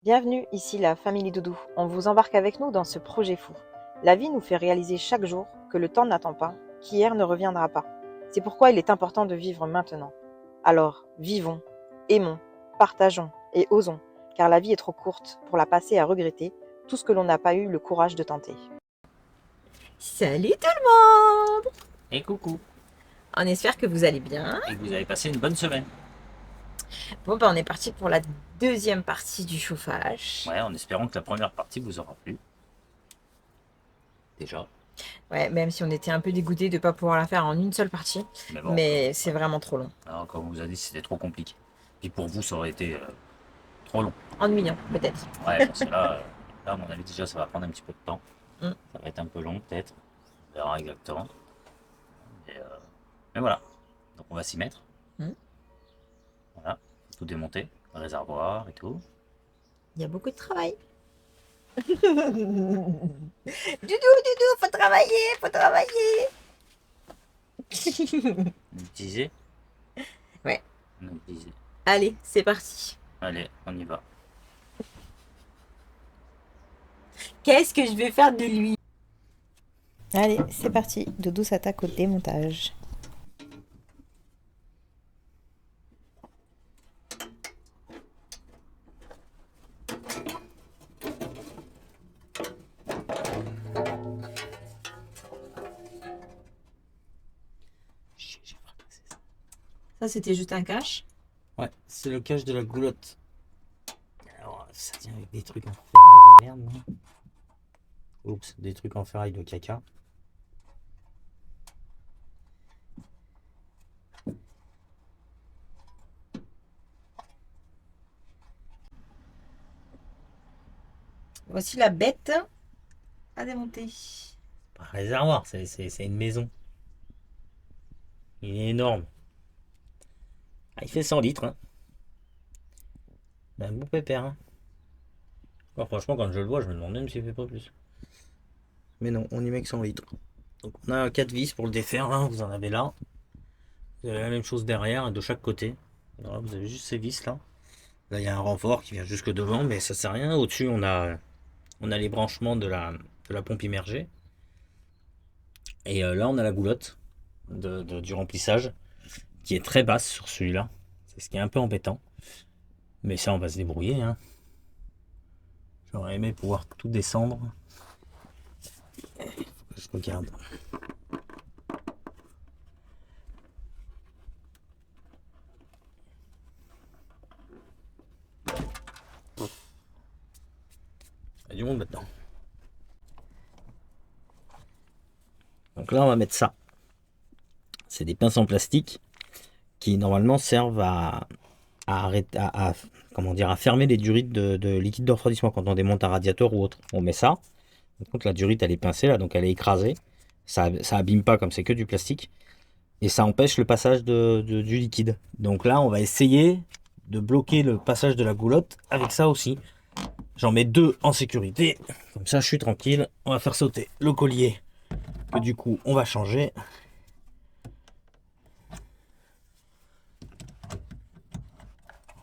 Bienvenue, ici la famille Doudou. On vous embarque avec nous dans ce projet fou. La vie nous fait réaliser chaque jour que le temps n'attend pas, qu'hier ne reviendra pas. C'est pourquoi il est important de vivre maintenant. Alors, vivons, aimons, partageons et osons, car la vie est trop courte pour la passer à regretter tout ce que l'on n'a pas eu le courage de tenter. Salut tout le monde! Et coucou, On espère que vous allez bien. et que vous avez passé une bonne semaine. Bon, ben on est parti pour la deuxième partie du chauffage. Ouais, en espérant que la première partie vous aura plu. Déjà. Ouais, même si on était un peu dégoûtés de ne pas pouvoir la faire en une seule partie. Mais bon, Mais c'est vraiment trop long. alors, comme on vous a dit, c'était trop compliqué. Puis pour vous, ça aurait été trop long. Ennuyant, peut-être. Ouais, parce que là, à mon avis, déjà, ça va prendre un petit peu de temps. Mm. Ça va être un peu long, peut-être. On verra exactement. Mais voilà. Donc, on va s'y mettre. Mm. Voilà. Tout démonter, le réservoir et tout. Il y a beaucoup de travail. Doudou, faut travailler, faut travailler. Vous utilisez Ouais. On utilise. Allez, c'est parti. Allez, on y va. Qu'est-ce que je vais faire de lui? Allez, c'est parti. Doudou s'attaque au démontage. Ça, c'était juste un cache. Ouais, c'est le cache de la goulotte. Alors, ça tient avec des trucs en ferraille de merde. Non. Oups, des trucs en ferraille de caca. Voici la bête à démonter. Pas un réservoir, c'est une maison. Il est énorme. Ah, il fait 100 litres. Hein. Un bon pépère. Hein. Alors, franchement, quand je le vois, je me demande même s'il fait pas plus. Mais non, on y met que 100 litres. Donc on a 4 vis pour le défaire. Hein. Vous en avez là. Vous avez la même chose derrière, de chaque côté. Alors là, vous avez juste ces vis là. Là, il y a un renfort qui vient jusque devant, mais ça sert à rien. Au-dessus, on a les branchements de la pompe immergée. Et là, on a la goulotte du remplissage qui est très basse sur celui-là. C'est ce qui est un peu embêtant. Mais ça, on va se débrouiller. Hein. J'aurais aimé pouvoir tout descendre. Faut que je regarde. Il y a du monde maintenant. Donc là, on va mettre ça. C'est des pinces en plastique qui normalement servent comment dire, à fermer les durites de liquide de refroidissement quand on démonte un radiateur ou autre. On met ça. Donc la durite elle est pincée là, donc elle est écrasée. Ça abîme pas comme c'est que du plastique. Et ça empêche le passage du liquide. Donc là, on va essayer de bloquer le passage de la goulotte avec ça aussi. J'en mets 2 en sécurité. Comme ça, je suis tranquille. On va faire sauter le collier. Que du coup, on va changer.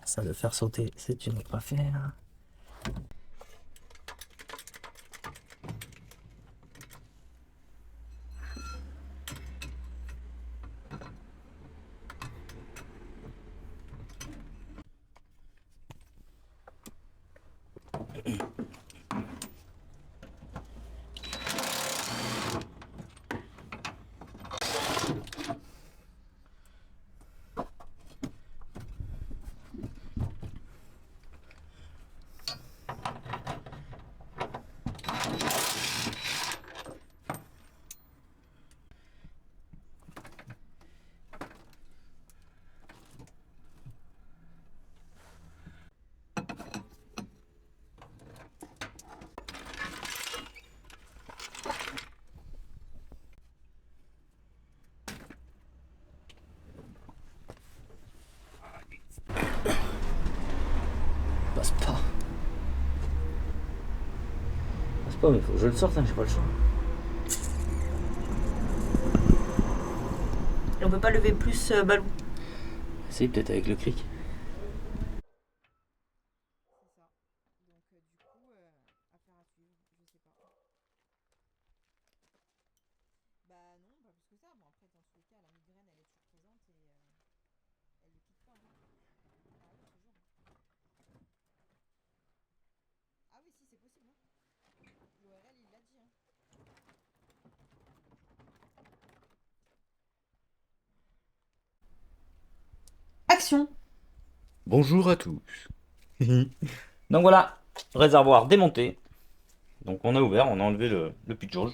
Ça, le faire sauter, c'est une autre affaire. Passe pas. Passe pas, mais faut que je le sorte, hein, j'ai pas le choix. Et on peut pas lever plus ballon. Si, peut-être avec le cric. du coup, affaire à suivre, je sais pas. Bah non, pas plus que ça. Bon, après, dans tous les cas, la migraine, elle est toujours présente et elle ne quitte pas. Hein. Ah oui, toujours. Ah oui, si, c'est possible. Hein. L'ORL, il l'a dit. Hein. Action. Bonjour à tous. Donc voilà, réservoir démonté. Donc on a ouvert, on a enlevé le puits de jauge.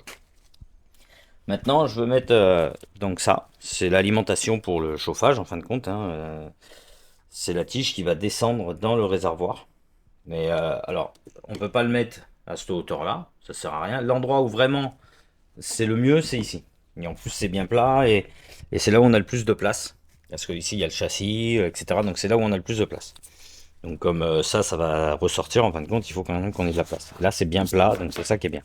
Maintenant, je veux mettre donc ça, c'est l'alimentation pour le chauffage en fin de compte. Hein, c'est la tige qui va descendre dans le réservoir. Mais alors, on peut pas le mettre à cette hauteur-là, ça sert à rien. L'endroit où vraiment c'est le mieux, c'est ici. Et en plus, c'est bien plat et c'est là où on a le plus de place. Parce que ici, il y a le châssis, etc. Donc c'est là où on a le plus de place. Donc comme ça va ressortir, en fin de compte, il faut quand même qu'on ait de la place. Là, c'est bien plat, donc c'est ça qui est bien.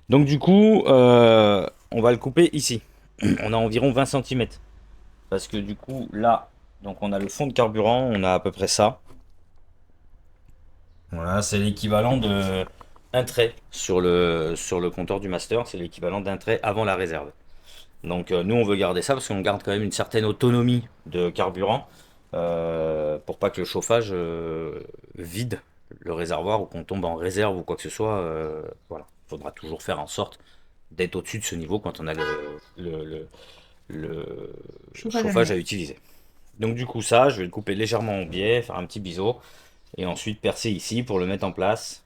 Donc du coup, on va le couper ici. On a environ 20 centimètres. Parce que du coup, là, donc on a le fond de carburant, on a à peu près ça. Voilà, c'est l'équivalent de un trait sur le compteur du master, c'est l'équivalent d'un trait avant la réserve. Donc nous on veut garder ça parce qu'on garde quand même une certaine autonomie de carburant pour pas que le chauffage vide le réservoir ou qu'on tombe en réserve ou quoi que ce soit. Voilà, il faudra toujours faire en sorte d'être au-dessus de ce niveau quand on a le chauffage à utiliser. Donc du coup ça, je vais le couper légèrement en biais, faire un petit biseau et ensuite percer ici pour le mettre en place,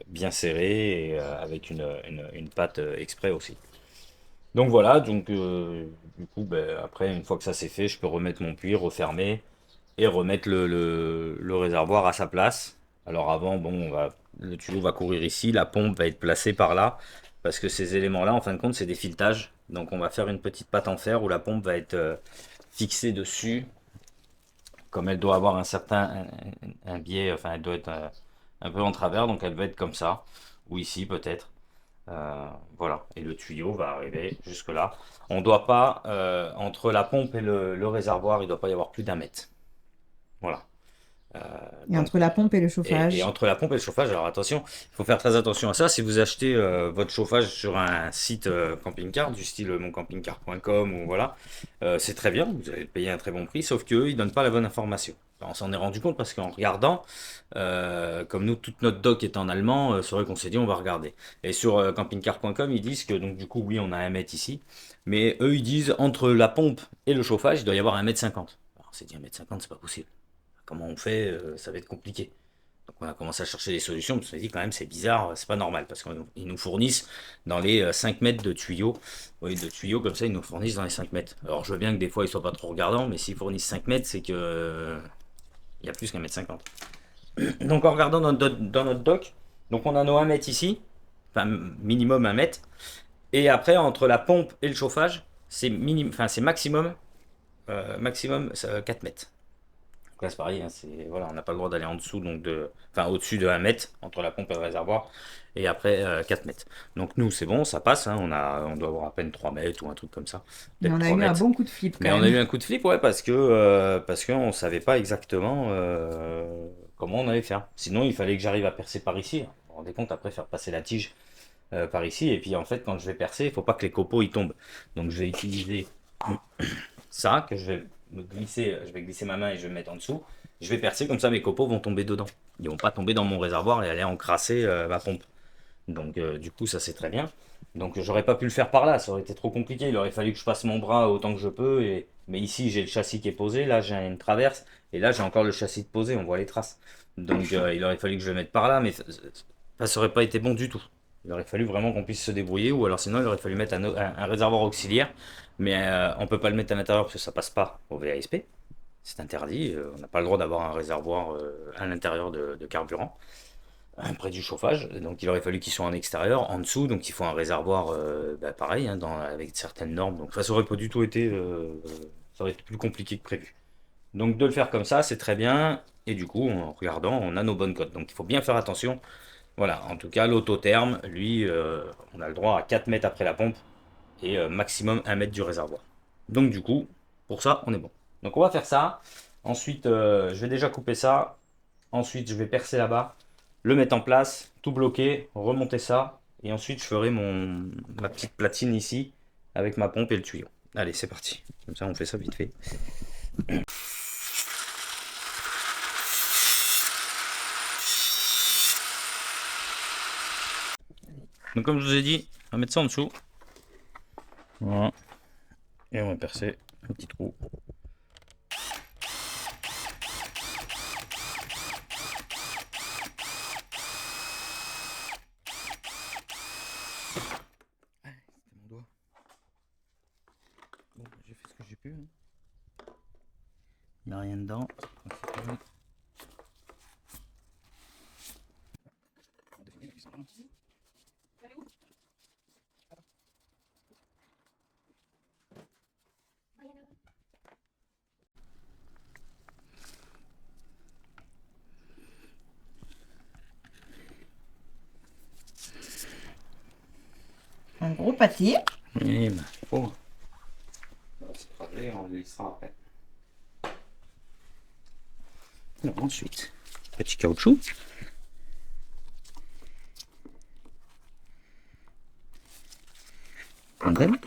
bien serré et avec une pâte exprès aussi. Donc voilà, donc du coup, ben, après, une fois que ça c'est fait, je peux remettre mon puits, refermer et remettre le réservoir à sa place. Alors avant, bon, le tuyau va courir ici, la pompe va être placée par là, parce que ces éléments-là, en fin de compte, c'est des filetages. Donc on va faire une petite patte en fer où la pompe va être fixée dessus, comme elle doit avoir un biais, enfin elle doit être un peu en travers, donc elle va être comme ça, ou ici peut-être. Voilà, et le tuyau va arriver jusque là. On doit pas, entre la pompe et le réservoir, il doit pas y avoir plus d'un mètre. Voilà. Et Donc, entre la pompe et le et chauffage. entre la pompe et le chauffage, alors attention, il faut faire très attention à ça. Si vous achetez votre chauffage sur un site camping-car, du style moncampingcar.com ou voilà, c'est très bien, vous allez payer un très bon prix, sauf qu'eux, ils donnent pas la bonne information. On s'en est rendu compte parce qu'en regardant, comme nous, toute notre doc est en allemand, c'est vrai qu'on s'est dit on va regarder. Et sur campingcar.com, ils disent que donc du coup, oui, on a un mètre ici, mais eux, ils disent entre la pompe et le chauffage, il doit y avoir 1,50 m. Alors on s'est dit 1,50 m, c'est pas possible. Comment on fait, ça va être compliqué. Donc on a commencé à chercher des solutions, on s'est dit quand même c'est bizarre, c'est pas normal, parce qu'ils nous fournissent dans les 5 mètres de tuyaux. Oui, de tuyaux comme ça, ils nous fournissent dans les 5 mètres. Alors je veux bien que des fois ils soient pas trop regardants, mais s'ils fournissent 5 mètres, c'est que il y a plus qu'un mètre 50. Donc en regardant dans notre doc, donc on a nos 1 mètre ici, enfin minimum 1 mètre, et après entre la pompe et le chauffage, c'est maximum, maximum 4 mètres. Donc là, c'est pareil, hein, voilà, on n'a pas le droit d'aller en dessous, enfin au-dessus de 1 mètre entre la pompe et le réservoir, et après 4 mètres. Donc nous, c'est bon, ça passe, hein, on doit avoir à peine 3 mètres ou un truc comme ça. Mais Peut-être on a 3 eu un mètres. bon coup de flip quand Mais on a même. eu un coup de flip, ouais, parce qu'on ne savait pas exactement comment on allait faire. Sinon, il fallait que j'arrive à percer par ici. Vous vous rendez compte, après faire passer la tige par ici, et puis en fait, quand je vais percer, il ne faut pas que les copeaux ils tombent. Donc je vais utiliser ça, que je vais glisser ma main et je vais mettre en dessous. Je vais percer comme ça, mes copeaux vont tomber dedans. Ils vont pas tomber dans mon réservoir et aller encrasser ma pompe. Donc du coup, ça c'est très bien. Donc j'aurais pas pu le faire par là, ça aurait été trop compliqué. Il aurait fallu que je passe mon bras autant que je peux. Mais ici, j'ai le châssis qui est posé, là j'ai une traverse, et là j'ai encore le châssis de posé, on voit les traces. Donc il aurait fallu que je le mette par là, mais ça aurait pas été bon du tout. Il aurait fallu vraiment qu'on puisse se débrouiller, ou alors sinon il aurait fallu mettre un réservoir auxiliaire, mais on peut pas le mettre à l'intérieur parce que ça passe pas au VASP. C'est interdit, on n'a pas le droit d'avoir un réservoir à l'intérieur de carburant, près du chauffage. Donc il aurait fallu qu'il soit en extérieur, en dessous, donc il faut un réservoir pareil, hein, avec certaines normes. Donc ça aurait pas du tout été, ça aurait été plus compliqué que prévu. Donc de le faire comme ça, c'est très bien. Et du coup, en regardant, on a nos bonnes cotes. Donc il faut bien faire attention. Voilà, en tout cas, l'autotherme, lui, on a le droit à 4 mètres après la pompe et maximum 1 mètre du réservoir. Donc du coup, pour ça, on est bon. Donc on va faire ça. Ensuite, je vais déjà couper ça. Ensuite, je vais percer là-bas. le mettre en place, tout bloquer, remonter ça, et ensuite je ferai ma petite platine ici avec ma pompe et le tuyau. Allez, c'est parti. Comme ça, on fait ça vite fait. Donc comme je vous ai dit, on va mettre ça en dessous. Voilà. Et on va percer un petit trou. C'était mon doigt. Bon, j'ai fait ce que j'ai pu. Il n'y a rien dedans. Un gros pâté. Oui, bah, faut. On le laissera après. Alors, ensuite, petit caoutchouc. Andem.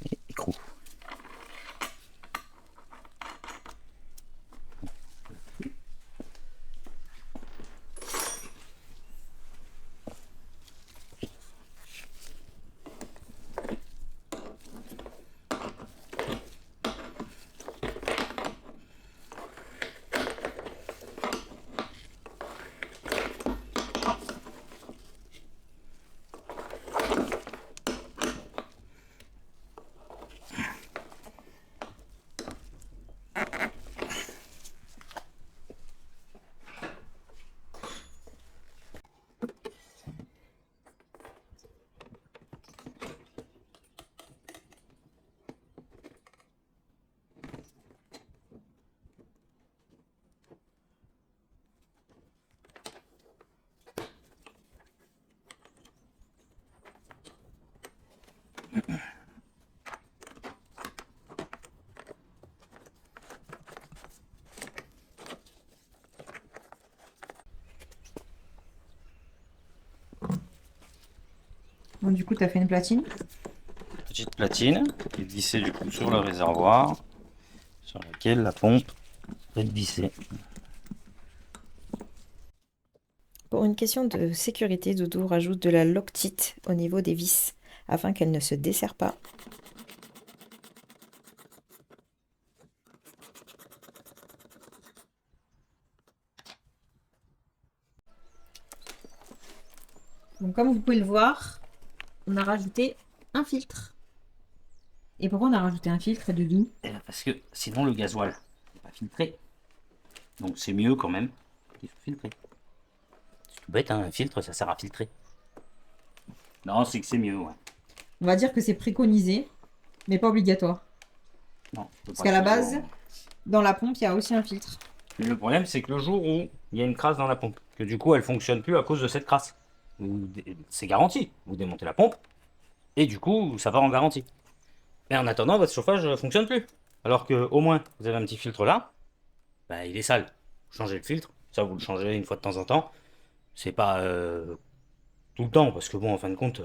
Et écrou. Bon, du coup, tu as fait une platine. Petite platine qui est vissée du coup sur le réservoir, sur laquelle la pompe est vissée. Pour une question de sécurité, Doudou rajoute de la loctite au niveau des vis afin qu'elle ne se desserrent pas. Donc, comme vous pouvez le voir, on a rajouté un filtre. Et pourquoi on a rajouté un filtre de doux? Parce que sinon le gasoil n'est pas filtré. Donc c'est mieux quand même qu'il soit filtré. C'est tout bête, hein, un filtre ça sert à filtrer. Non, c'est que c'est mieux, ouais. On va dire que c'est préconisé, mais pas obligatoire. Non, Parce qu'à la base, dans la pompe, il y a aussi un filtre. le problème c'est que le jour où il y a une crasse dans la pompe, que du coup elle fonctionne plus à cause de cette crasse, c'est garanti. Vous démontez la pompe et du coup ça part en garantie. Mais en attendant, votre chauffage ne fonctionne plus. Alors que au moins vous avez un petit filtre là, bah, il est sale. Vous changez le filtre, ça vous le changez une fois de temps en temps. C'est pas tout le temps, parce que bon, en fin de compte,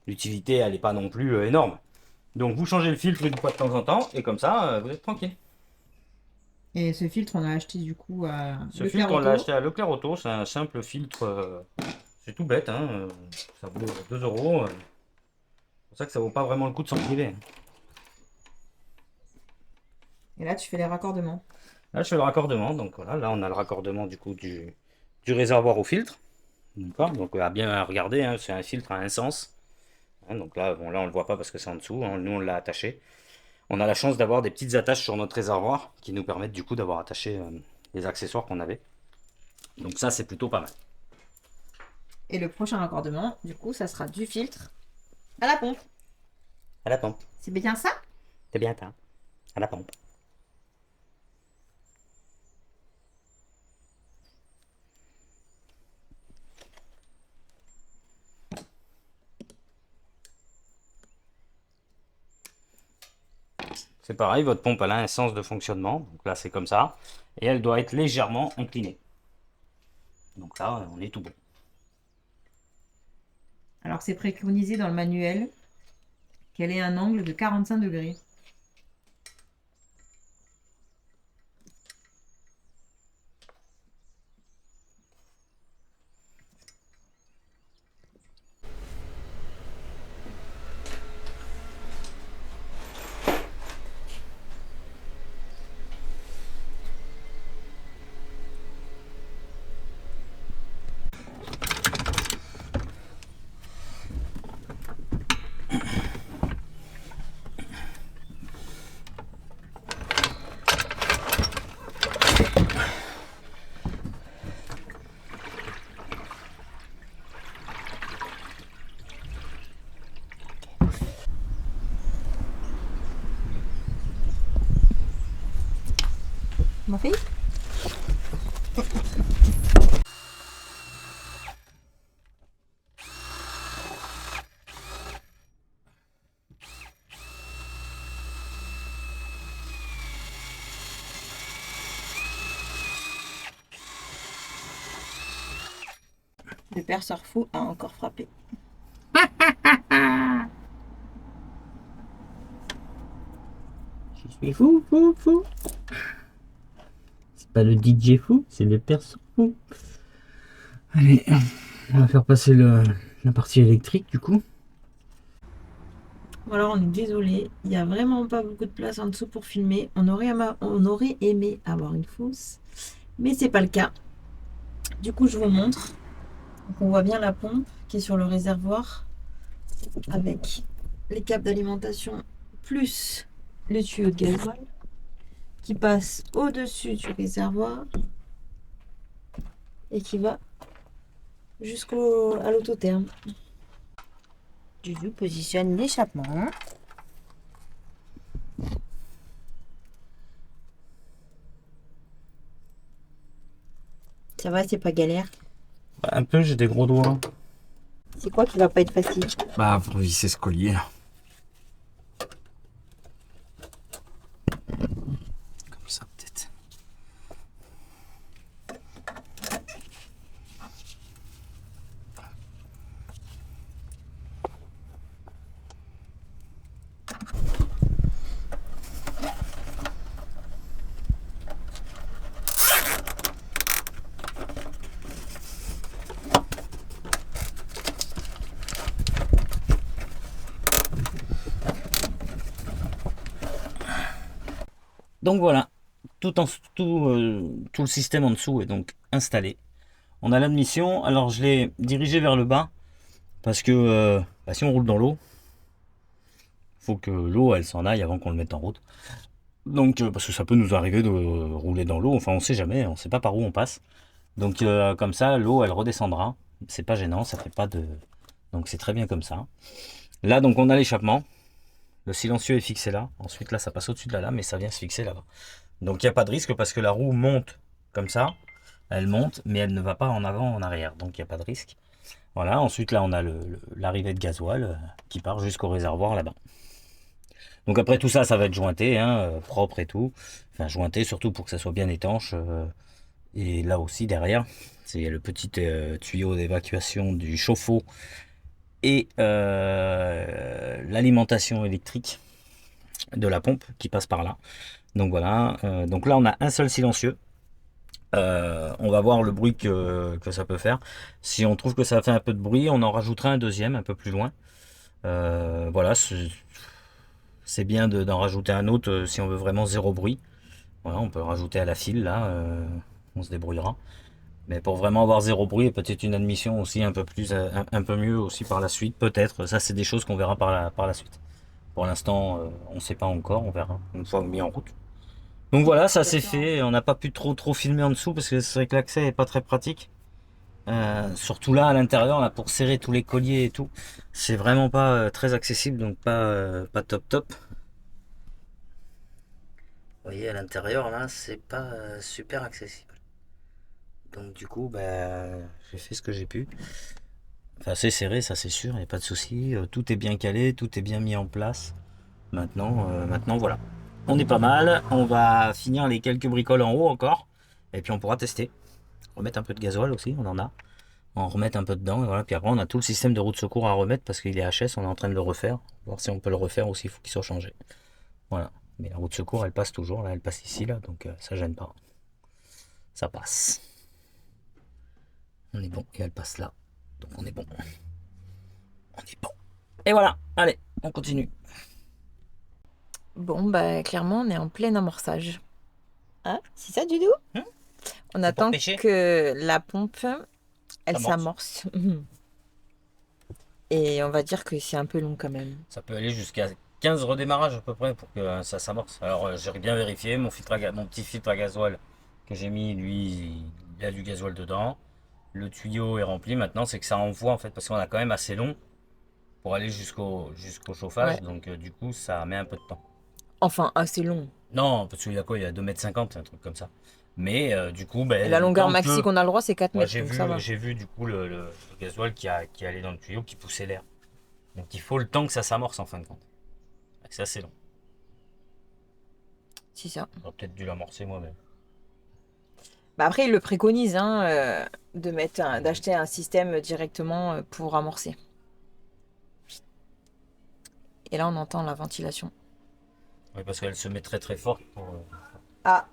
l'utilité elle n'est pas non plus énorme. Donc vous changez le filtre une fois de temps en temps, et comme ça, vous êtes tranquille. Et ce filtre, on l'a acheté du coup à Ce Leclerc filtre, on l'a Auto. acheté à Leclerc Auto, c'est un simple filtre, c'est tout bête, hein, ça vaut 2 euros. C'est pour ça que ça vaut pas vraiment le coup de s'en priver. Et là, tu fais les raccordements. Là, je fais le raccordement, donc voilà, là on a le raccordement du coup du réservoir au filtre. D'accord, donc à bien regarder, hein, c'est un filtre à un sens. Hein, donc là, bon, là on le voit pas parce que c'est en dessous, hein, nous on l'a attaché. On a la chance d'avoir des petites attaches sur notre réservoir qui nous permettent du coup d'avoir attaché les accessoires qu'on avait. Donc ça c'est plutôt pas mal. Et le prochain raccordement, du coup, ça sera du filtre à la pompe. À la pompe, C'est bien ça? c'est bien ça. À la pompe. c'est pareil, votre pompe elle a un sens de fonctionnement. Donc là c'est comme ça. Et elle doit être légèrement inclinée. Donc là on est tout bon. Alors c'est préconisé dans le manuel qu'elle ait un angle de 45 degrés. Ma fille? Le perceur fou a encore frappé. Je suis fou, fou, fou. C'est pas le DJ fou, c'est le perso fou. Allez, on va faire passer la partie électrique du coup. Bon alors on est désolé, il n'y a vraiment pas beaucoup de place en dessous pour filmer. On aurait aimé avoir une fausse, mais c'est pas le cas. Du coup je vous montre. Donc, on voit bien la pompe qui est sur le réservoir avec les câbles d'alimentation plus le tuyau de gasoil qui passe au-dessus du réservoir et qui va jusqu'à l'autotherme. Juju positionne l'échappement. Ça va, c'est pas galère. Un peu, j'ai des gros doigts. C'est quoi qui va pas être facile? Bah, pour visser ce collier. Comme ça, peut-être. Donc voilà, tout le système en dessous est donc installé. On a l'admission, alors je l'ai dirigé vers le bas parce que si on roule dans l'eau, il faut que l'eau elle s'en aille avant qu'on le mette en route. Donc parce que ça peut nous arriver de rouler dans l'eau, enfin on sait jamais, on sait pas par où on passe. Donc comme ça l'eau elle redescendra, c'est pas gênant, ça fait pas de... Donc c'est très bien comme ça. Là donc on a l'échappement. Le silencieux est fixé là. Ensuite, là, ça passe au-dessus de la lame et ça vient se fixer là-bas. Donc, il n'y a pas de risque parce que la roue monte comme ça. Elle monte, mais elle ne va pas en avant, en arrière. Donc, il n'y a pas de risque. Voilà. Ensuite, là, on a l'arrivée de gasoil qui part jusqu'au réservoir là-bas. Donc, après tout ça, ça va être jointé, hein, propre et tout. Enfin, jointé surtout pour que ça soit bien étanche. Et là aussi, derrière, c'est le petit tuyau d'évacuation du chauffe-eau et l'alimentation électrique de la pompe qui passe par là. Donc voilà, donc là on a un seul silencieux. On va voir le bruit que ça peut faire. Si on trouve que ça fait un peu de bruit, on en rajoutera un deuxième un peu plus loin. Voilà, c'est bien d'en rajouter un autre si on veut vraiment zéro bruit. Voilà, on peut rajouter à la file là, on se débrouillera. Mais pour vraiment avoir zéro bruit et peut-être une admission aussi un peu plus, un peu mieux aussi par la suite, peut-être. Ça, c'est des choses qu'on verra par la suite. Pour l'instant, on ne sait pas encore, on verra une fois mis en route. Donc voilà, ça c'est fait. On n'a pas pu trop filmer en dessous parce que c'est vrai que l'accès est pas très pratique. Surtout là à l'intérieur, là pour serrer tous les colliers et tout, c'est vraiment pas très accessible, donc pas top. Vous voyez à l'intérieur là, c'est pas super accessible. Donc du coup, j'ai fait ce que j'ai pu. Enfin, c'est serré, ça c'est sûr, il n'y a pas de souci. Tout est bien calé, tout est bien mis en place. Maintenant voilà. on est pas mal. On va finir les quelques bricoles en haut encore. Et puis on pourra tester. Remettre un peu de gasoil aussi, on en a. En remettre un peu dedans. Et voilà. Puis après, on a tout le système de roue de secours à remettre parce qu'il est HS. On est en train de le refaire. Voir si on peut le refaire aussi. Il faut qu'il soit changé. Voilà. Mais la roue de secours, elle passe toujours. Là, elle passe ici, là. Donc ça gêne pas. Ça passe. On est bon. Et elle passe là. Donc on est bon. On est bon. Et voilà. Allez, on continue. Bon, bah clairement, on est en plein amorçage. Hein? C'est ça, Dudou? On attend pêcher que la pompe, elle S'amorce. s'amorce. Et on va dire que c'est un peu long quand même. Ça peut aller jusqu'à 15 redémarrages à peu près pour que ça s'amorce. Alors j'ai bien vérifié, mon petit filtre à gasoil que j'ai mis, lui, il a du gasoil dedans. Le tuyau est rempli. Maintenant, c'est que ça envoie en fait, parce qu'on a quand même assez long pour aller jusqu'au chauffage. Ouais. Donc du coup, ça met un peu de temps. Enfin, assez long. Non, parce qu'il y a quoi? Il y a 2,50 m, un truc comme ça. Mais du coup, ben, Et la longueur quand maxi peu- qu'on a le droit, c'est 4 Moi, mètres, donc ça va. j'ai vu du coup le gasoil qui allait dans le tuyau, qui poussait l'air. Donc il faut le temps que ça s'amorce en fin de compte. C'est assez long. C'est ça. J'aurais peut-être dû l'amorcer moi-même. Bah après, il le préconise, hein, d'acheter un système directement pour amorcer. Et là, on entend la ventilation. Oui, parce qu'elle se met très très forte pour Ah,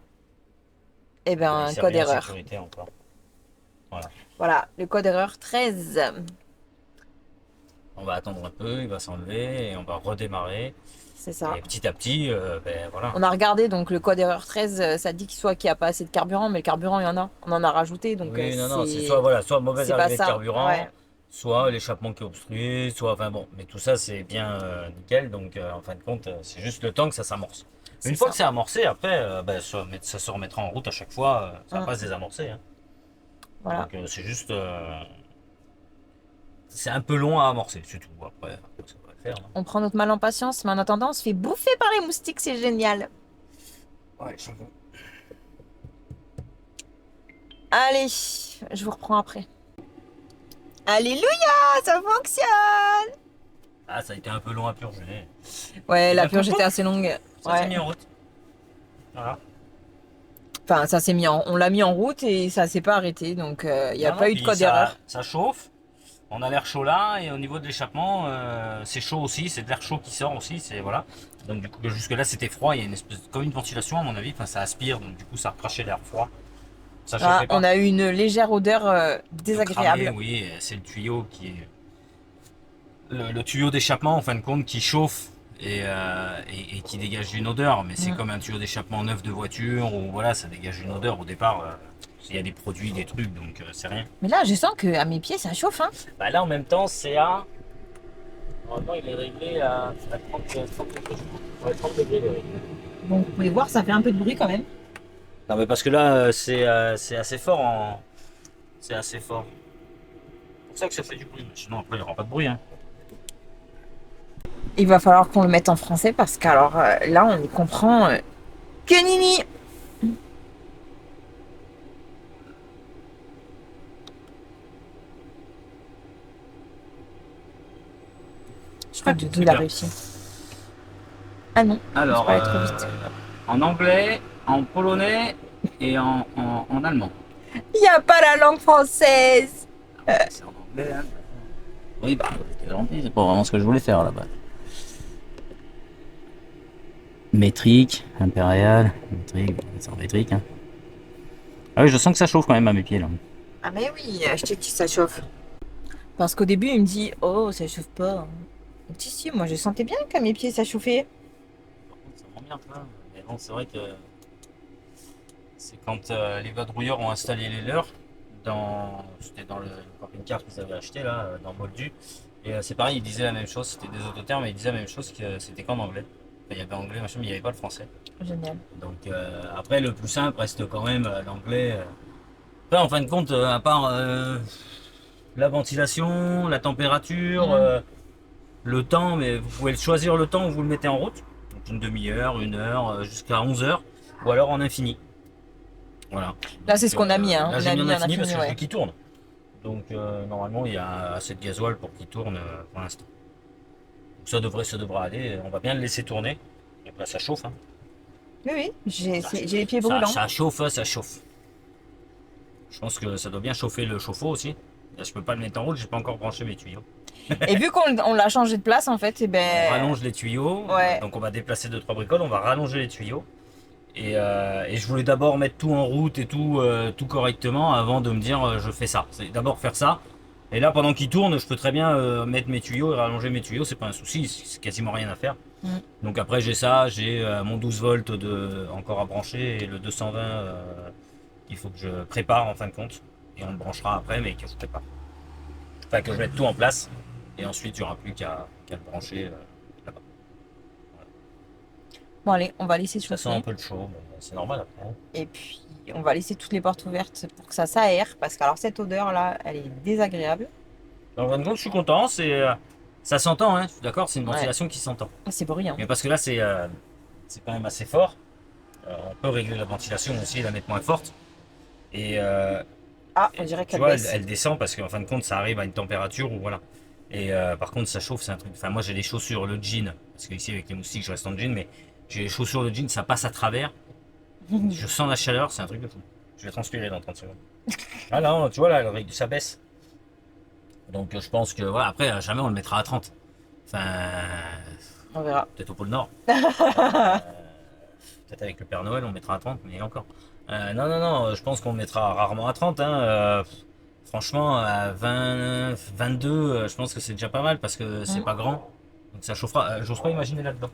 eh pour ben, laisser code rien en erreur. sécurité encore. Voilà. Voilà, le code erreur 13. On va attendre un peu, il va s'enlever et on va redémarrer. C'est ça. Et petit à petit, ben voilà. On a regardé, donc le code erreur 13, ça dit qu'il n'y a pas assez de carburant, mais le carburant, il y en a. On en a rajouté, donc Oui, non, c'est soit voilà, soit mauvaise c'est pas arrivée de ça. carburant, Ouais. soit l'échappement qui est obstrué, soit enfin bon, mais tout ça c'est bien nickel, donc en fin de compte, c'est juste le temps que ça s'amorce. C'est Une fois ça. que c'est amorcé, après, ben, ça se remettra en route à chaque fois, ça va Mm. pas se désamorcer. Hein. Voilà. Donc c'est juste, c'est un peu long à amorcer, c'est tout. Après, ça va le faire. Hein. On prend notre mal en patience, mais en attendant, on se fait bouffer par les moustiques, c'est génial. Ouais, j'avoue. Allez, je vous reprends après. Alléluia, ça fonctionne. Ah, ça a été un peu long à purger. Ouais, Et la là, purge pouf, était assez longue. Ça s'est Ouais. mis en route. Voilà. Enfin, ça s'est mis on l'a mis en route et ça s'est pas arrêté, donc il n'y a Non, pas non, eu de puis code erreur. ça chauffe. On a l'air chaud là et au niveau de l'échappement, c'est chaud aussi, c'est de l'air chaud qui sort aussi, c'est voilà. Donc du coup jusque là c'était froid, il y a une espèce comme une ventilation à mon avis, enfin ça aspire, donc du coup ça recrachait l'air froid. Ça Ah, chauffait pas. on a eu une légère odeur De désagréable. cramer, oui, c'est le tuyau qui est le tuyau d'échappement en fin de compte qui chauffe et qui dégage une odeur, mais c'est Mm. comme un tuyau d'échappement neuf de voiture ou voilà, ça dégage une odeur au départ. Il y a des produits, des trucs, donc c'est rien. Mais là, je sens que à mes pieds, ça chauffe, hein. Bah là en même temps c'est à. Normalement il est réglé à 30 degrés. Ouais, 30 degrés il est réglé. Bon, vous pouvez voir, ça fait un peu de bruit quand même. Non mais parce que là c'est assez fort en. C'est assez fort. C'est pour ça que ça fait du bruit. Sinon après il n'y aura pas de bruit. Hein. Il va falloir qu'on le mette en français parce qu'alors là, on y comprend que nini. Je crois que Doudou l'a réussi. Ah non, Alors, je peux aller trop vite. en anglais, en polonais et en allemand. Il n'y a pas la langue française. C'est en anglais. Hein. Oui, bah, c'est gentil, c'est pas vraiment ce que je voulais faire là-bas. Métrique, impérial, métrique, c'est en métrique. Hein. Ah oui, je sens que ça chauffe quand même à mes pieds là. Ah mais oui, je te dis ça chauffe. Parce qu'au début, il me dit, oh, ça chauffe pas. Si, si, moi je sentais bien qu'à mes pieds, ça chauffait. Par contre, ça m'emmerde là. Mais bon, c'est vrai que c'est quand les vadrouilleurs ont installé les leurs c'était dans le camping-car qu'ils avaient acheté là, dans Moldu. Et c'est pareil, ils disaient la même chose, c'était des autotermes, mais ils disaient la même chose que c'était qu'en anglais. Enfin, il y avait anglais, machin, mais il n'y avait pas le français. Génial. Donc après, le plus simple reste quand même l'anglais. Après, en fin de compte, à part la ventilation, la température, le temps, mais vous pouvez choisir le temps où vous le mettez en route. Donc une demi-heure, une heure, jusqu'à 11 heures, ou alors en infini. Voilà. Là, c'est ce qu'on a mis, hein. Là, On j'ai a mis en mis en infini parce infini, que je ouais. veux qu'il tourne. Donc normalement, il y a assez de gasoil pour qu'il tourne pour l'instant. Donc ça devrait aller. On va bien le laisser tourner. Et après, ça chauffe. Hein. Oui, j'ai les pieds Ça, brûlants. ça chauffe, hein, ça chauffe. Je pense que ça doit bien chauffer le chauffe-eau aussi. Là, je peux pas le mettre en route, j'ai pas encore branché mes tuyaux. Et vu qu'on l'a changé de place, en fait, et On ben. rallonge les tuyaux, Ouais. donc on va déplacer 2-3 bricoles, on va rallonger les tuyaux. Et je voulais d'abord mettre tout en route et tout correctement avant de me dire je fais ça. C'est d'abord faire ça. Et là, pendant qu'il tourne, je peux très bien mettre mes tuyaux et rallonger mes tuyaux, c'est pas un souci, c'est quasiment rien à faire. Mm. Donc après, j'ai ça, j'ai mon 12 volts encore à brancher et le 220 qu'il faut que je prépare en fin de compte. Et on le branchera après, mais que je prépare. Enfin, que je mette tout en place. Et ensuite, il n'y aura plus qu'à le brancher là-bas. Bon, allez, on va laisser Ça sent chauffer. un peu le chaud, mais c'est normal après. Et puis, on va laisser toutes les portes ouvertes pour que ça s'aère. Parce que, alors, cette odeur-là, elle est désagréable. En fin de compte, je suis content, ça s'entend, hein, je suis d'accord, c'est une Ouais. ventilation qui s'entend. Ah, c'est bruyant. Mais parce que là, c'est quand même assez fort. On peut régler la ventilation aussi, la mettre moins forte. Et Ah, on dirait tu qu'elle vois, baisse. elle descend parce qu'en fin de compte, ça arrive à une température où voilà. Et par contre, ça chauffe, c'est un truc. Enfin, moi, j'ai les chaussures, le jean, parce que ici, avec les moustiques, je reste en jean, mais j'ai les chaussures, le jean, ça passe à travers. Je sens la chaleur, c'est un truc de fou. Je vais transpirer dans 30 secondes. Ah non, tu vois là, ça baisse. Donc je pense que voilà, après, jamais on le mettra à 30. Enfin, On verra. peut-être au pôle Nord. Peut-être avec le Père Noël, on mettra à 30, mais encore. Non, non, non, je pense qu'on le mettra rarement à 30. Hein. Franchement, à 20, 22, je pense que c'est déjà pas mal parce que c'est pas grand. Donc ça chauffera. J'ose pas imaginer là-dedans.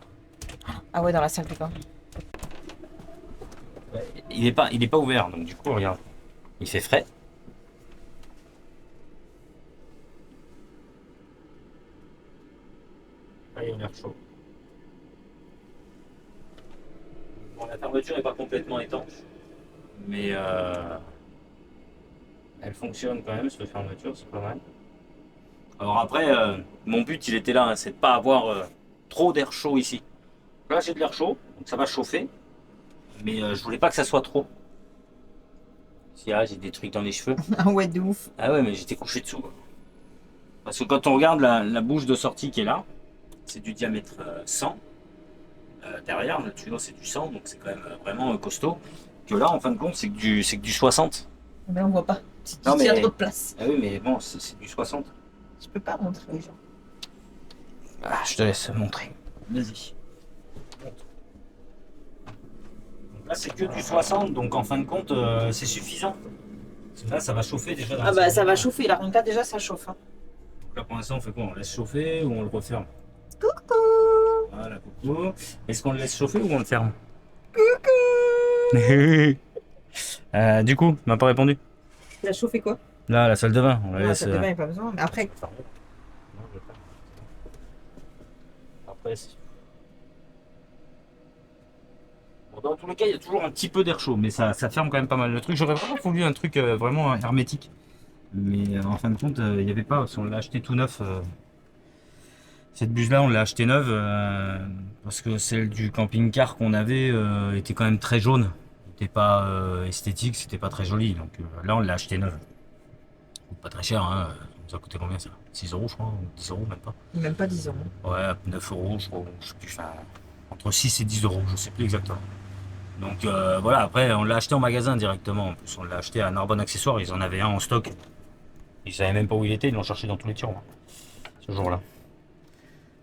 Ah ouais, dans la salle de bain. Il est pas ouvert, donc du coup, regarde. Il fait frais. Ah, il a l'air chaud. Bon, la fermeture n'est pas complètement étanche, mais elle fonctionne quand même, cette fermeture, c'est pas mal. Alors après, mon but, il était là, hein, c'est de pas avoir trop d'air chaud ici. Là, j'ai de l'air chaud, donc ça va chauffer, mais je voulais pas que ça soit trop. Si, ah, j'ai des trucs dans les cheveux. Ah ouais, de ouf. Ah ouais, mais j'étais couché dessous. Quoi. Parce que quand on regarde la bouche de sortie qui est là, c'est du diamètre 100. Derrière, le tuyau, c'est du 100, donc c'est quand même vraiment costaud. Que là, en fin de compte, c'est que du 60. Mais on voit pas. Non, Il y a mais- trop de place. Ah oui, mais bon, c'est du 60. Je peux pas montrer les gens. Ah, je te laisse montrer. Vas-y. Là, c'est que du 60, donc en fin de compte, c'est suffisant. Parce que là, ça va chauffer déjà. Dans Ah la bah salle. ça va chauffer. Là, regarde, déjà ça chauffe. Hein. Donc là, pour l'instant, on fait quoi? On laisse chauffer ou on le referme? Coucou. Voilà, coucou. Est-ce qu'on le laisse chauffer ou on le ferme? Du coup, il m'a pas répondu. Il a chauffé quoi? Là, la salle de bain, on la Non, laisse. ça de bain, il n'y a pas besoin. Mais après, Après, bon, dans tous les cas, il y a toujours un petit peu d'air chaud, mais ça ferme quand même pas mal le truc. J'aurais vraiment voulu un truc vraiment hermétique. Mais en fin de compte, il n'y avait pas. Parce qu'on l'a acheté tout neuf. Cette buse-là, on l'a acheté neuve parce que celle du camping-car qu'on avait était quand même très jaune. C'était pas esthétique, c'était pas très joli. Donc là, on l'a acheté neuve. Pas très cher, hein. Ça a coûté combien ça? 6 euros, je crois, ou 10 euros, même pas. même pas 10 euros. Ouais, 9 euros, je crois, je sais plus, enfin, entre 6 et 10 euros, je sais plus exactement. Donc voilà, après, on l'a acheté en magasin directement. En plus, on l'a acheté à Narbonne Accessoires, ils en avaient un en stock. Ils savaient même pas où il était, ils l'ont cherché dans tous les tiroirs, ce jour-là.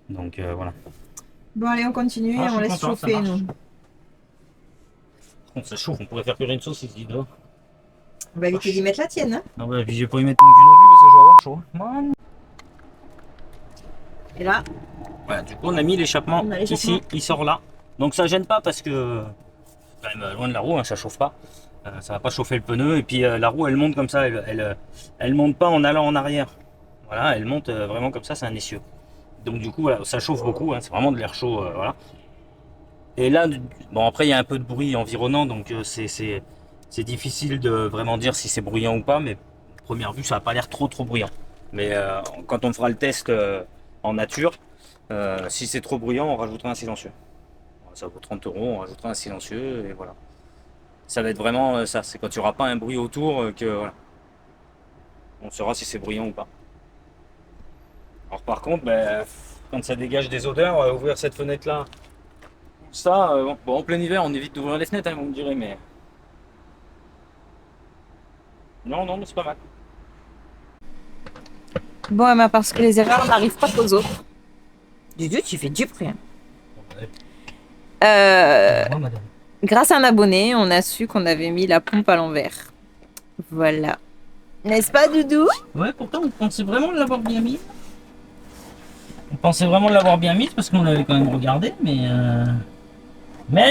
Donc voilà. Bon, allez, on continue Ah, et je on suis laisse content, ça chauffer, marche. nous. Par contre, ça chauffe, on pourrait faire cuire une sauce ici, là. On va éviter d'y mettre la tienne. Hein. Non, bah, puis je vais pas y mettre mon cul non plus parce que je vais avoir chaud. Voilà. Et là, Voilà, du coup, on a mis l'échappement On a l'échappement. ici, il sort là. Donc ça gêne pas parce que c'est quand même loin de la roue, hein, ça chauffe pas. Ça va pas chauffer le pneu. Et puis la roue, elle monte comme ça, elle monte pas en allant en arrière. Voilà, elle monte vraiment comme ça, c'est un essieu. Donc du coup, voilà, ça chauffe beaucoup, hein, c'est vraiment de l'air chaud. Voilà. Et là, bon, après, il y a un peu de bruit environnant, donc c'est difficile de vraiment dire si c'est bruyant ou pas, mais à première vue, ça n'a pas l'air trop bruyant. Mais quand on fera le test en nature, si c'est trop bruyant, on rajoutera un silencieux. Ça vaut 30 euros, on rajoutera un silencieux et voilà. Ça va être vraiment ça, c'est quand il n'y aura pas un bruit autour que voilà. On saura si c'est bruyant ou pas. Alors par contre, ben, quand ça dégage des odeurs, ouvrir cette fenêtre là Ça, bon, en plein hiver, on évite d'ouvrir les fenêtres, hein, vous me direz, mais... Non, non, mais c'est pas mal. Bon, Emma, parce que les erreurs n'arrivent pas aux autres. Dudu, tu fais du bruit. Hein. Madame. Grâce à un abonné, on a su qu'on avait mis la pompe à l'envers. Voilà. N'est-ce pas, Doudou? Ouais, pourtant, on pensait vraiment l'avoir bien mis. On pensait vraiment l'avoir bien mise parce qu'on l'avait quand même regardé, mais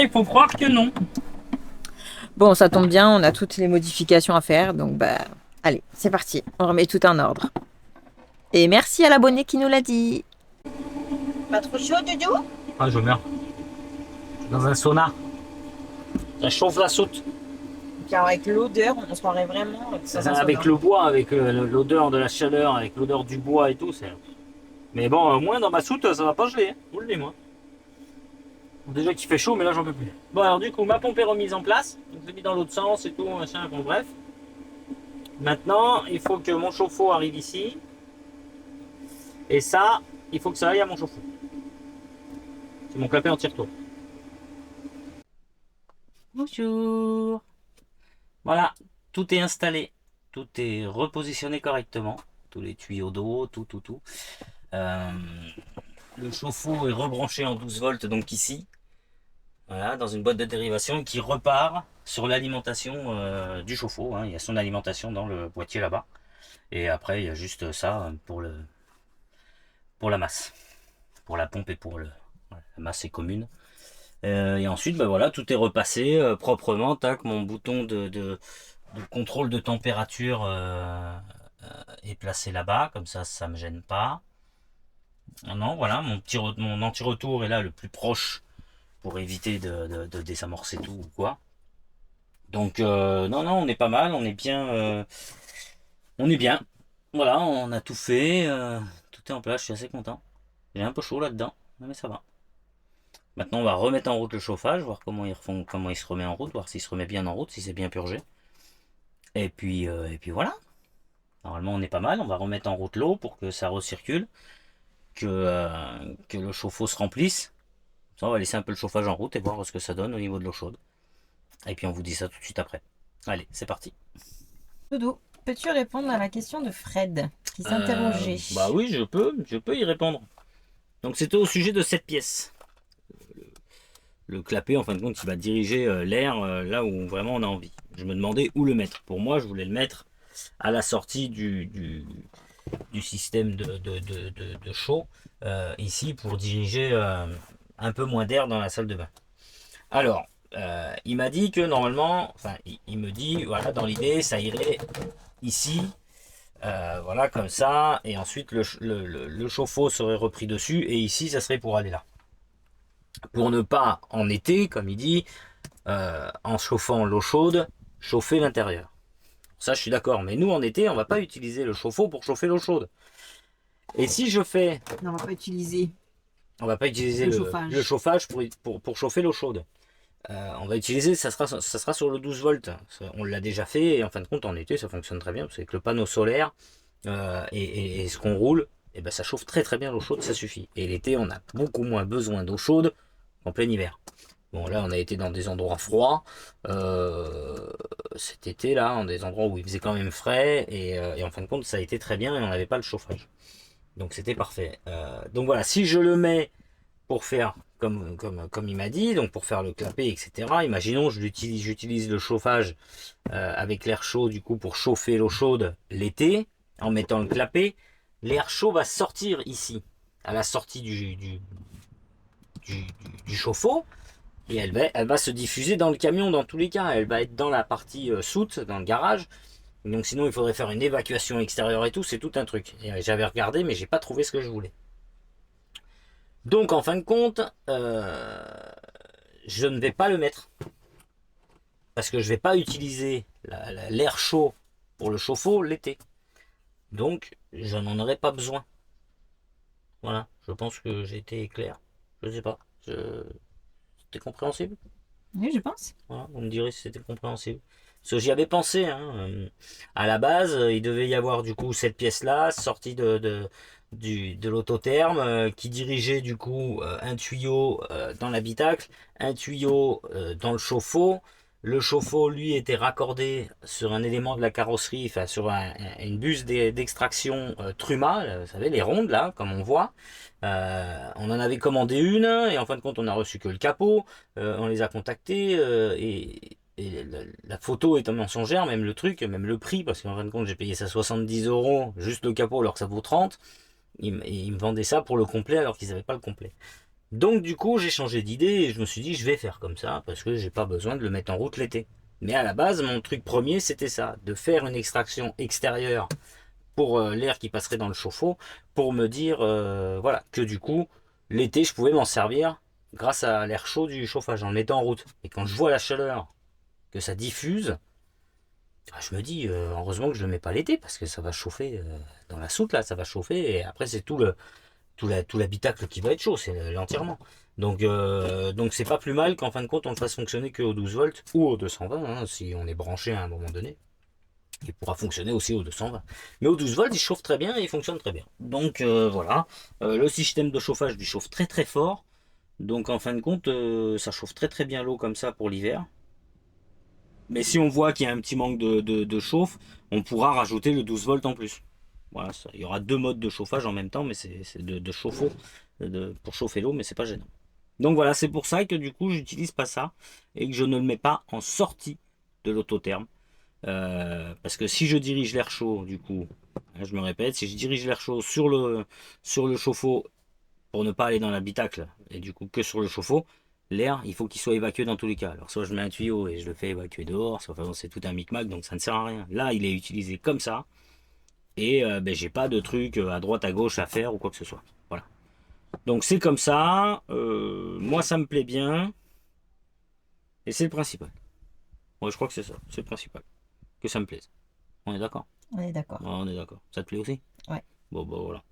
il faut croire que non. Bon, ça tombe bien, on a toutes les modifications à faire, donc bah, allez, c'est parti. On remet tout en ordre. Et merci à l'abonné qui nous l'a dit. Pas trop chaud, Doudou? Ah, je meurs. Dans un sauna. Ça chauffe la soute. Car avec l'odeur, on se croirait vraiment. Avec le bois, avec l'odeur de la chaleur, avec l'odeur du bois et tout. Mais bon, au moins dans ma soute, ça va pas geler. Hein. Vous le dites, moi. Déjà qu'il fait chaud, mais là j'en peux plus. Bon, alors du coup, ma pompe est remise en place. Donc, je l'ai mis dans l'autre sens et tout, machin. Bon, bref. Maintenant, il faut que mon chauffe-eau arrive ici. Et ça, il faut que ça aille à mon chauffe-eau. C'est mon clapet en tire-tour. Bonjour. Voilà, tout est installé. Tout est repositionné correctement. Tous les tuyaux d'eau, tout. Le chauffe-eau est rebranché en 12 volts, donc ici. Voilà, dans une boîte de dérivation qui repart sur l'alimentation du chauffe-eau. Hein. Il y a son alimentation dans le boîtier là-bas. Et après, il y a juste ça pour la masse. Pour la pompe et pour la masse est commune. Et ensuite, bah voilà, tout est repassé proprement. Tac, mon bouton de contrôle de température est placé là-bas. Comme ça me gêne pas. Non, voilà, mon anti-retour est là le plus proche pour éviter de désamorcer tout ou quoi. Donc, non, on est pas mal, on est bien. On est bien. Voilà, on a tout fait. Tout est en place, je suis assez content. J'ai un peu chaud là-dedans, mais ça va. Maintenant, on va remettre en route le chauffage, voir comment il se remet en route, voir s'il se remet bien en route, si c'est bien purgé. Et puis voilà. Normalement, on est pas mal. On va remettre en route l'eau pour que ça recircule, que le chauffe-eau se remplisse. Ça, on va laisser un peu le chauffage en route et voir ce que ça donne au niveau de l'eau chaude. Et puis on vous dit ça tout de suite après. Allez, c'est parti. Doudou, peux-tu répondre à la question de Fred qui s'interrogeait? Bah oui, je peux y répondre. Donc c'était au sujet de cette pièce. Le clapet, en fin de compte, qui va diriger l'air là où vraiment on a envie. Je me demandais où le mettre. Pour moi, je voulais le mettre à la sortie du système de chaud, ici, pour diriger un peu moins d'air dans la salle de bain. Alors, il m'a dit que normalement, enfin, il me dit, voilà, dans l'idée, ça irait ici, voilà, comme ça, et ensuite le chauffe-eau serait repris dessus, et ici, ça serait pour aller là. Pour ne pas, en été, comme il dit, en chauffant l'eau chaude, chauffer l'intérieur. Ça, je suis d'accord, mais nous, en été, on va pas utiliser le chauffe-eau pour chauffer l'eau chaude. Et si je fais... Non, on va pas utiliser. On va pas utiliser le chauffage pour chauffer l'eau chaude. On va utiliser, ça sera sur le 12 volts. On l'a déjà fait et en fin de compte en été ça fonctionne très bien parce que le panneau solaire et ce qu'on roule, et ben ça chauffe très bien l'eau chaude, ça suffit. Et l'été on a beaucoup moins besoin d'eau chaude qu'en plein hiver. Bon là on a été dans des endroits froids cet été là, dans des endroits où il faisait quand même frais et en fin de compte ça a été très bien et on n'avait pas le chauffage. Donc c'était parfait. Donc voilà, si je le mets pour faire comme il m'a dit, donc pour faire le clapet, etc. Imaginons, j'utilise le chauffage avec l'air chaud, du coup, pour chauffer l'eau chaude l'été, en mettant le clapet. L'air chaud va sortir ici, à la sortie du chauffe-eau, et elle va se diffuser dans le camion dans tous les cas. Elle va être dans la partie soute, dans le garage. Donc sinon, il faudrait faire une évacuation extérieure et tout, c'est tout un truc. Et j'avais regardé, mais j'ai pas trouvé ce que je voulais. Donc en fin de compte, je ne vais pas le mettre. Parce que je ne vais pas utiliser l'air chaud pour le chauffe-eau l'été. Donc je n'en aurai pas besoin. Voilà, je pense que j'ai été clair. Je sais pas. C'était compréhensible? Oui, je pense. Voilà, vous me direz si c'était compréhensible. Parce que j'y avais pensé. Hein. À la base, il devait y avoir du coup cette pièce-là, sortie de de l'autotherme qui dirigeait du coup un tuyau dans l'habitacle, un tuyau dans le chauffe-eau. Le chauffe-eau, lui, était raccordé sur un élément de la carrosserie, enfin sur une buse d'extraction Truma, vous savez, les rondes là, comme on voit. On en avait commandé une, et en fin de compte, on a reçu que le capot. On les a contactés, et la photo est mensongère, même le truc, même le prix, parce qu'en fin de compte, j'ai payé ça 70 € juste le capot, alors que ça vaut 30. Ils me vendaient ça pour le complet, alors qu'ils n'avaient pas le complet. Donc du coup j'ai changé d'idée et je me suis dit je vais faire comme ça parce que j'ai pas besoin de le mettre en route l'été. Mais à la base mon truc premier c'était ça, de faire une extraction extérieure pour l'air qui passerait dans le chauffe-eau pour me dire voilà que du coup l'été je pouvais m'en servir grâce à l'air chaud du chauffage en le mettant en route. Et quand je vois la chaleur que ça diffuse, je me dis heureusement que je le mets pas l'été parce que ça va chauffer dans la soute là, ça va chauffer et après c'est tout l'habitacle qui va être chaud, c'est l'entièrement. Donc c'est pas plus mal qu'en fin de compte on le fasse fonctionner que au 12 volts ou au 220 hein, si on est branché à un moment donné. Il pourra fonctionner aussi au 220. Mais au 12 volts il chauffe très bien et il fonctionne très bien. Donc voilà. Le système de chauffage lui chauffe très très fort. Donc en fin de compte ça chauffe très très bien l'eau comme ça pour l'hiver. Mais si on voit qu'il y a un petit manque de chauffe, on pourra rajouter le 12 volts en plus. Voilà, il y aura deux modes de chauffage en même temps, mais c'est de chauffe-eau pour chauffer l'eau, mais c'est pas gênant. Donc voilà, c'est pour ça que du coup j'utilise pas ça et que je ne le mets pas en sortie de l'autotherme. Parce que si je dirige l'air chaud, du coup, je me répète, si je dirige l'air chaud sur le chauffe-eau pour ne pas aller dans l'habitacle et du coup que sur le chauffe-eau, l'air il faut qu'il soit évacué dans tous les cas. Alors soit je mets un tuyau et je le fais évacuer dehors, soit enfin, c'est tout un micmac donc ça ne sert à rien. Là il est utilisé comme ça. Et j'ai pas de truc à droite à gauche à faire ou quoi que ce soit. Voilà. Donc c'est comme ça. Moi ça me plaît bien. Et c'est le principal. Ouais, je crois que c'est ça. C'est le principal. Que ça me plaise. On est d'accord? On est d'accord. Ouais, on est d'accord. Ça te plaît aussi? Ouais. Bon bah voilà.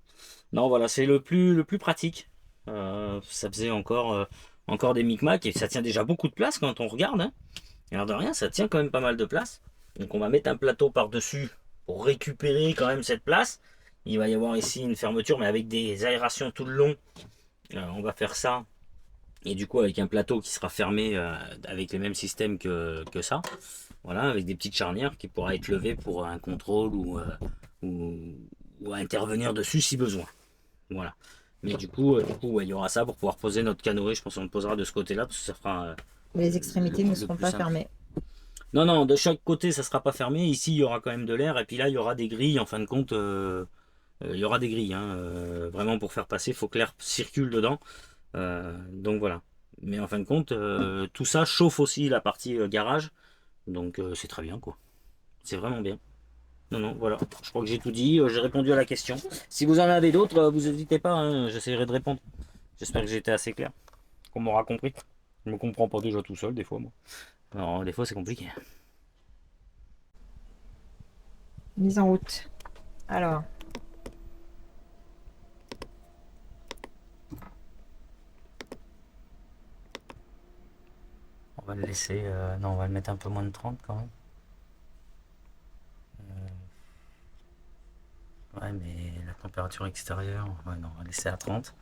Non voilà, c'est le plus pratique. Ça faisait encore des micmacs et ça tient déjà beaucoup de place quand on regarde. Hein. Et alors de rien, ça tient quand même pas mal de place. Donc on va mettre un plateau par-dessus pour récupérer quand même cette place. Il va y avoir ici une fermeture mais avec des aérations tout le long. On va faire ça. Et du coup avec un plateau qui sera fermé avec les mêmes systèmes que ça. Voilà, avec des petites charnières qui pourra être levées pour un contrôle ou intervenir dessus si besoin. Voilà. Mais du coup ouais, il y aura ça pour pouvoir poser notre canoë. Je pense qu'on le posera de ce côté-là parce que ça fera... Les extrémités ne seront pas simple. fermées. Non, de chaque côté ça sera pas fermé. Ici il y aura quand même de l'air et puis là il y aura des grilles. En fin de compte, il y aura des grilles. Hein, vraiment pour faire passer, il faut que l'air circule dedans. Donc voilà. Mais en fin de compte, tout ça chauffe aussi la partie garage. Donc c'est très bien quoi. C'est vraiment bien. Non, voilà. Je crois que j'ai tout dit. J'ai répondu à la question. Si vous en avez d'autres, vous n'hésitez pas. Hein, j'essaierai de répondre. J'espère que j'ai été assez clair. Qu'on m'aura compris. Je me comprends pas déjà tout seul des fois moi. Alors des fois c'est compliqué. Mise en route. Alors. On va le laisser. Non, on va le mettre un peu moins de 30 quand même. Ouais, mais la température extérieure, ouais, non, on va laisser à 30.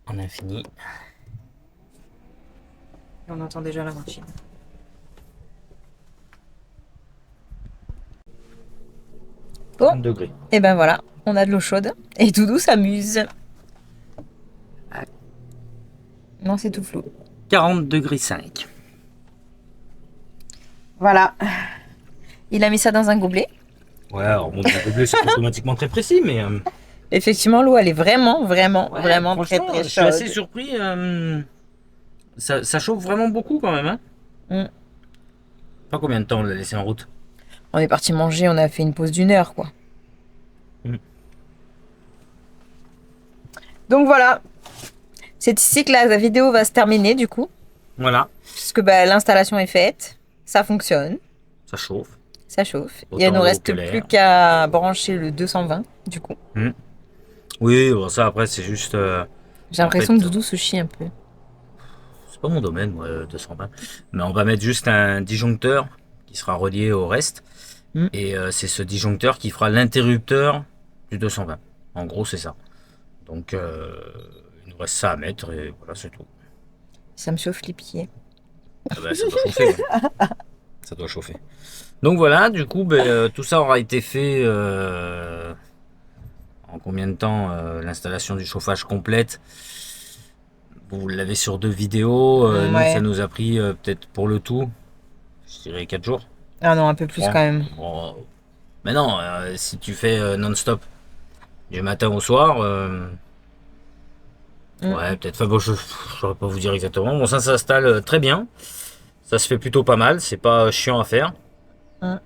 En infini. On entend déjà la machine. Bon, 30 degrés. et ben voilà, on a de l'eau chaude. Et Doudou s'amuse. Non, c'est tout flou. 40 degrés 5. Voilà. Il a mis ça dans un gobelet. Ouais, alors bon, le gobelet c'est automatiquement très précis, mais. Effectivement, l'eau, elle est vraiment très, franchement, très je suis chaude. assez surpris. Ça chauffe vraiment beaucoup quand même. Hein. Pas combien de temps on l'a laissé en route? On est parti manger, on a fait une pause d'1 heure, quoi. Donc voilà. C'est ici que la vidéo va se terminer, du coup. Voilà. Puisque l'installation est faite. Ça fonctionne. Ça chauffe. Ça chauffe. Autant Il ne nous l'eau reste que l'air. plus qu'à brancher le 220, du coup. Oui, bon, ça après c'est juste. J'ai l'impression que Doudou se chie un peu. C'est pas mon domaine, moi, 220. Mais on va mettre juste un disjoncteur qui sera relié au reste. Et c'est ce disjoncteur qui fera l'interrupteur du 220. En gros, c'est ça. Donc, il nous reste ça à mettre et voilà, c'est tout. Ça me chauffe les pieds. Ah bah, ça doit chauffer. Ouais. Ça doit chauffer. Donc voilà, du coup, tout ça aura été fait en combien de temps l'installation du chauffage complète. Vous l'avez sur 2 vidéos. Nous, Ouais. ça nous a pris peut-être pour le tout, je dirais 4 jours. Ah non, un peu plus Ouais. quand même. Bon, mais non, si tu fais non-stop du matin au soir, ouais, peut-être. Enfin, bon, je ne saurais pas vous dire exactement. Bon, ça s'installe très bien. Ça se fait plutôt pas mal. C'est pas chiant à faire. Mm.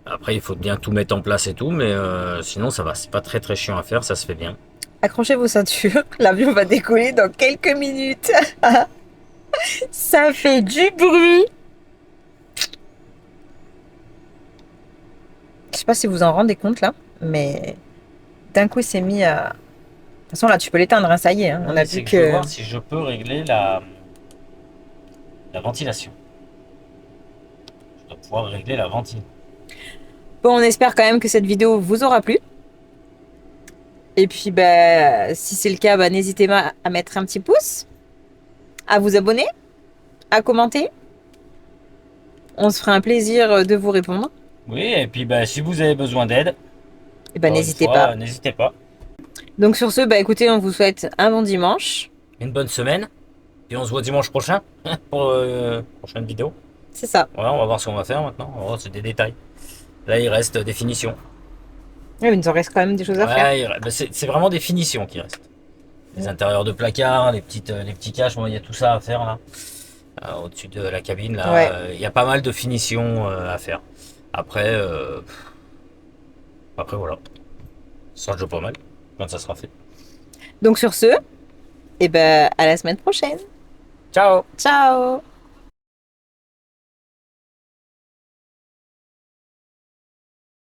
Après, il faut bien tout mettre en place et tout, mais sinon, ça va. C'est pas très très chiant à faire. Ça se fait bien. Accrochez vos ceintures, l'avion va décoller dans quelques minutes. Ça fait du bruit. Je sais pas si vous en rendez compte là, mais d'un coup, il s'est mis à. De toute façon, là, tu peux l'éteindre, hein, ça y est. Hein. On a vu Je vais que. voir si je peux régler la ventilation. Je dois pouvoir régler la ventilation. Bon, on espère quand même que cette vidéo vous aura plu. Et puis, bah, si c'est le cas, bah, n'hésitez pas à mettre un petit pouce, à vous abonner, à commenter. On se fera un plaisir de vous répondre. Oui, et puis si vous avez besoin d'aide, Et bah, encore une n'hésitez fois, pas. N'hésitez pas. Donc, sur ce, bah, écoutez, on vous souhaite un bon dimanche. Une bonne semaine. Et on se voit dimanche prochain pour prochaine vidéo. C'est ça. Voilà, on va voir ce qu'on va faire maintenant. On va voir, c'est des détails. Là, il reste des finitions. Oui, mais il nous en reste quand même des choses à faire. Ouais, c'est vraiment des finitions qui restent. Les intérieurs de placard, les petits caches, il y a tout ça à faire là. Au-dessus de la cabine, là, Ouais. il y a pas mal de finitions à faire. Après, voilà. Ça sera déjà pas mal quand ça sera fait. Donc, sur ce, et ben, à la semaine prochaine. Ciao! Ciao!